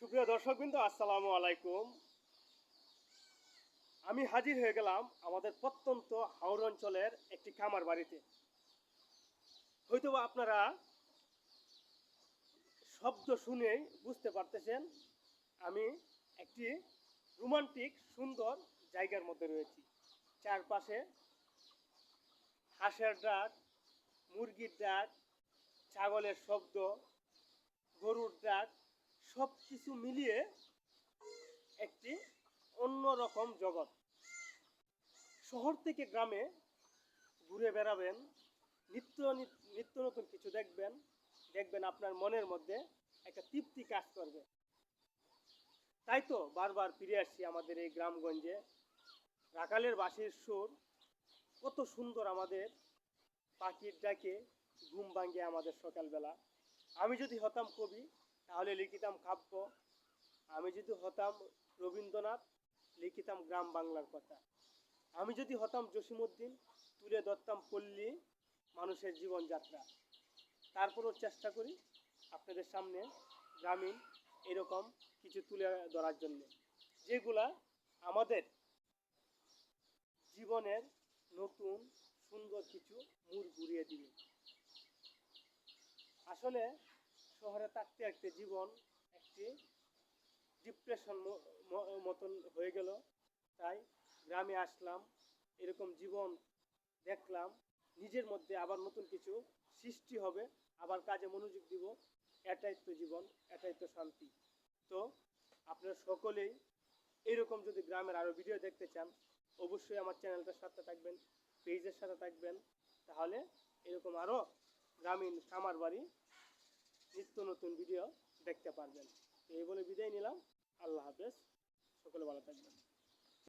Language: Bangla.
সুপ্রিয় দর্শকবৃন্দ, আসসালামু আলাইকুম। আমি হাজির হয়ে গেলাম আমাদের প্রত্যন্ত হাওর অঞ্চলের একটি খামার বাড়িতে। হয়তোবা আপনারা শব্দ শুনেই বুঝতে পারতেছেন আমি একটি রোমান্টিক সুন্দর জায়গার মধ্যে রয়েছি। চারপাশে হাঁসের ডাক, মুরগির ডাক, ছাগলের শব্দ, গরুর ডাক, সব কিছু মিলিয়ে একটি অন্যরকম জগৎ। শহর থেকে গ্রামে ঘুরে বেড়াবেন, নিত্য নিত্য নতুন কিছু দেখবেন আপনার মনের মধ্যে একটা তৃপ্তি কাজ করবে। তাই তো বারবার ফিরে আসছি আমাদের এই গ্রামগঞ্জে। রাখালের বাঁশির সুর কত সুন্দর, আমাদের পাখির ডাকে ঘুম ভাঙে আমাদের সকালবেলা। আমি যদি হতাম কবি তাহলে লিখিতাম কাব্য, আমি যদি হতাম রবীন্দ্রনাথ লিখিতাম গ্রাম বাংলার কথা, আমি যদি হতাম জসিমউদ্দিন তুলে ধরতাম পল্লী মানুষের জীবনযাত্রা। তারপরও চেষ্টা করি আপনাদের সামনে গ্রামীণ এরকম কিছু তুলে ধরার জন্য, যেগুলা আমাদের জীবনের নতুন সুন্দর কিছু মোড় ঘুরিয়ে দিবে। আসলে শহরে থাকতে থাকতে জীবন একটি ডিপ্রেশন মতন হয়ে গেল। তাই গ্রামে আসলাম, এরকম জীবন দেখলাম, নিজের মধ্যে আবার নতুন কিছু সৃষ্টি হবে, আবার কাজে মনোযোগ দিব। এটাই তো জীবন, এটাই তো শান্তি। তো আপনারা সকলেই এরকম যদি গ্রামের আরও ভিডিও দেখতে চান, অবশ্যই আমার চ্যানেলটার সাথে থাকবেন, পেজের সাথে থাকবেন। তাহলে এরকম আরও গ্রামীণ খামার বাড়ি নিত্য নতুন ভিডিও দেখতে পারবেন। এই বলে বিদায় নিলাম। আল্লাহ হাফেজ, সকলে ভালো থাকবেন।